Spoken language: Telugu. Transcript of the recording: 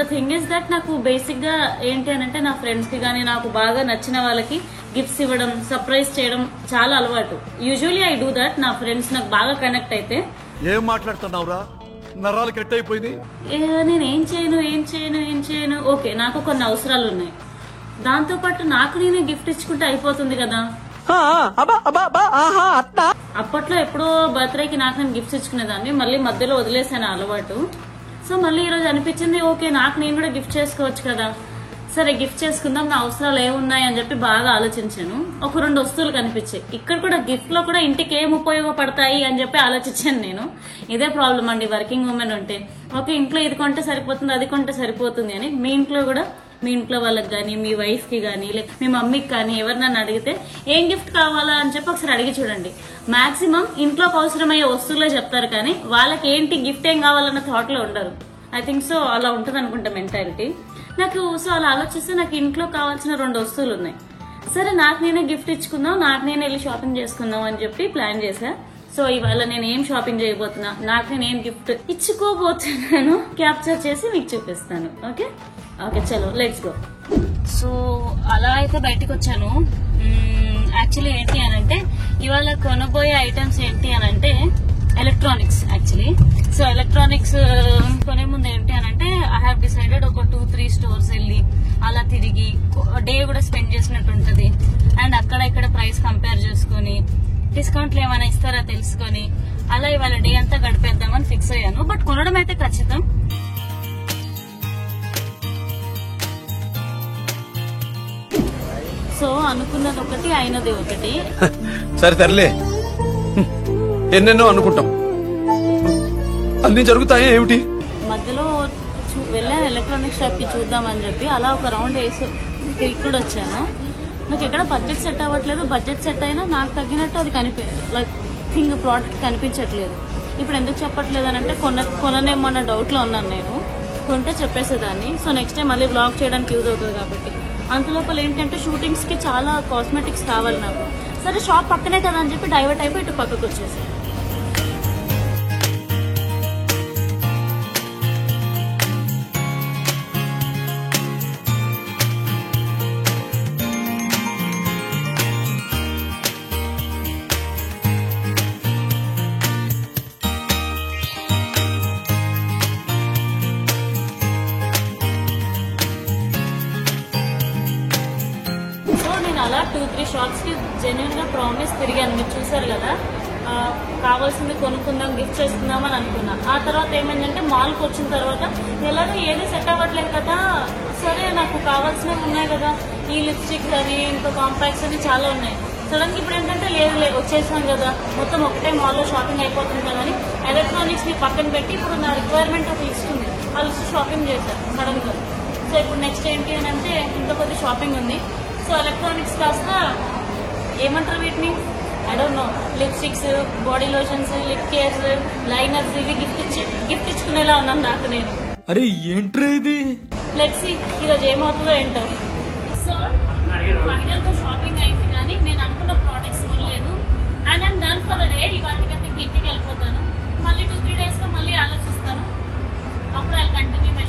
ద థింగ్ ఇస్ దట్ నాకు బేసిక్ గా ఏంటి అని అంటే నా ఫ్రెండ్స్ కి గానీ నాకు బాగా నచ్చిన వాళ్ళకి గిఫ్ట్స్ ఇవ్వడం, సర్ప్రైజ్ చేయడం చాలా అలవాటు. Usually I do that. నా ఫ్రెండ్స్ నాకు బాగా కనెక్ట్ అయితే. ఏం మాట్లాడుతున్నావురా, నరాలు కట్ అయిపోయింది. నేను ఏం చేయను. ఓకే, నాకు కొన్ని అవసరాలు ఉన్నాయి, దాంతో పాటు నాకు నేనే గిఫ్ట్ ఇచ్చుకుంటే అయిపోతుంది కదా. అప్పట్లో ఎప్పుడో బర్త్డేకి నాకు నేను గిఫ్ట్స్ ఇచ్చుకునేదాన్ని, మళ్ళీ మధ్యలో వదిలేసాను అలవాటు. సో మళ్ళీ ఈ రోజు అనిపించింది ఓకే నాకు నేను కూడా గిఫ్ట్ చేసుకోవచ్చు కదా, సరే గిఫ్ట్ చేసుకుందాం, నా అవసరాలు ఏమున్నాయి అని చెప్పి బాగా ఆలోచించాను. ఒక 2 వస్తువులు కనిపించాయి. ఇక్కడ కూడా గిఫ్ట్ లో కూడా ఇంటికి ఏం ఉపయోగపడతాయి అని చెప్పి ఆలోచించాను నేను. ఇదే ప్రాబ్లం అండి వర్కింగ్ ఉమెన్ ఉంటే. ఓకే ఇంట్లో ఇది కొంటే సరిపోతుంది, అది కొంటే సరిపోతుంది అని. మీ ఇంట్లో కూడా మీ ఇంట్లో వాళ్ళకి కానీ, మీ వైఫ్ కి కానీ, లేక మీ మమ్మీకి కానీ ఎవరినైనా అడిగితే ఏం గిఫ్ట్ కావాలా అని చెప్పి ఒకసారి అడిగి చూడండి. మాక్సిమం ఇంట్లోకి అవసరమయ్యే వస్తువులే చెప్తారు కానీ వాళ్ళకి ఏంటి గిఫ్ట్ ఏం కావాలన్న థాట్ లో ఉండరు. ఐ థింక్ సో అలా ఉంటుంది అనుకుంటా మెంటాలిటీ నాకు. సో అలా ఆలోచిస్తే నాకు ఇంట్లో కావాల్సిన 2 వస్తువులు ఉన్నాయి. సరే నాకు నేనే గిఫ్ట్ ఇచ్చుకుందాం, నాకు నేనే వెళ్ళి షాపింగ్ చేసుకుందాం అని చెప్పి ప్లాన్ చేశా. సో ఇవాళ నేను ఏం షాపింగ్ చేయబోతున్నా, నాకు నేను ఏం గిఫ్ట్ ఇచ్చుకోబోతున్నాను క్యాప్చర్ చేసి మీకు చూపిస్తాను. ఓకే ఓకే చలో లెట్స్ గో. సో అలా అయితే బయటకు వచ్చాను. యాక్చువల్లీ ఏంటి అనంటే ఇవాళ కొనబోయే ఐటమ్స్ ఏంటి అనంటే ఎలక్ట్రానిక్స్. యాక్చువల్లీ సో ఎలక్ట్రానిక్స్ కొనే ముందు ఏంటి అనంటే ఐ హావ్ డిసైడెడ్ ఒక 2-3 స్టోర్స్ వెళ్ళి అలా తిరిగి డే కూడా స్పెండ్ చేసినట్టు ఉంటది. అండ్ అక్కడ ఇక్కడ ప్రైస్ కంపేర్ చేసుకుని డిస్కౌంట్లు ఏమైనా ఇస్తారా తెలుసుకొని అలా ఇవాళ డే అంతా గడిపేద్దామని ఫిక్స్ అయ్యాను. బట్ కొనడం అయితే ఖచ్చితం. సో అనుకున్నది ఒకటి, అయినది ఒకటి. సరే తరలే, ఎన్నెన్నో అనుకుంటాం, అన్ని జరుగుతాయి ఏమిటి. మధ్యలో వెళ్ళాను ఎలక్ట్రానిక్ షాప్ కి చూద్దామని చెప్పి, అలా ఒక రౌండ్ వేసి ఇక్కడ వచ్చాను. నాకు ఎక్కడ బడ్జెట్ సెట్ అవ్వట్లేదు. బడ్జెట్ సెట్ అయినా నాకు తగ్గినట్టు అది లైక్ థింగ్ ప్రోడక్ట్ కనిపించట్లేదు. ఇప్పుడు ఎందుకు చెప్పట్లేదు అని అంటే కొననేమో అన్న డౌట్ లో ఉన్నాను నేను. కొంటే చెప్పేసేదాన్ని. సో నెక్స్ట్ టైం మళ్ళీ బ్లాగ్ చేయడానికి యూజ్ అవుతుంది కాబట్టి. అంతలోపల ఏంటంటే షూటింగ్స్ కి చాలా కాస్మెటిక్స్ కావాలి నాకు. సరే షాప్ పక్కనే కదా అని చెప్పి డైవర్ట్ అయిపోయి ఇటు పక్కకు వచ్చేసి. అలా 2-3 షాప్స్ కి జెన్యున్ గా ప్రామిస్ తిరిగాను. మీరు చూసారు కదా, కావాల్సింది కొనుక్కుందాం, గిఫ్ట్ చేసుకుందాం అని అనుకున్నా. ఆ తర్వాత ఏమైందంటే మాల్కి వచ్చిన తర్వాత ఎలాగో ఏది సెట్ అవ్వట్లేదు కదా, సరే నాకు కావాల్సినవి ఉన్నాయి కదా, ఈ లిప్స్టిక్స్ అని ఇంకా కాంపాక్ట్స్ అని చాలా ఉన్నాయి. సడన్ గా ఇప్పుడు ఏంటంటే లేదు వచ్చేసాం కదా, మొత్తం ఒకటే మాల్లో షాపింగ్ అయిపోతుంది కదా అని ఎలక్ట్రానిక్స్ ని పక్కన పెట్టి ఇప్పుడు నా రిక్వైర్మెంట్ ఒక లిస్ట్ ఉంది, ఆ లిస్ట్ షాపింగ్ చేశాను సడన్ గా. సో ఇప్పుడు నెక్స్ట్ ఏంటి అని అంటే ఇంకా కొద్ది షాపింగ్ ఉంది. సో ఎలక్ట్రానిక్స్ కాస్త ఏమంటారు వీటిని, I don't know, lipsticks, body lotions, lip cares, liners ఇవి గిఫ్ట్ ఇచ్చుకునేలా ఉన్నాను నాకు నేను. అరే ఏంట్రా ఇది, లెట్స్ సీ ఈరోజు ఏమవుతుందో ఏంటో. సో ఫైనల్ గా షాపింగ్ అయింది కానీ నేను అనుకున్న ప్రోడక్ట్స్ కొనలేదు. And I'm done for the day. ఇవాళకైతే ఇంటికి వెళ్ళిపోతాను. మళ్ళీ 2-3 days లో మళ్ళీ ఆలోచిస్తాను. అప్పుడు ఐ కంటిన్యూ మై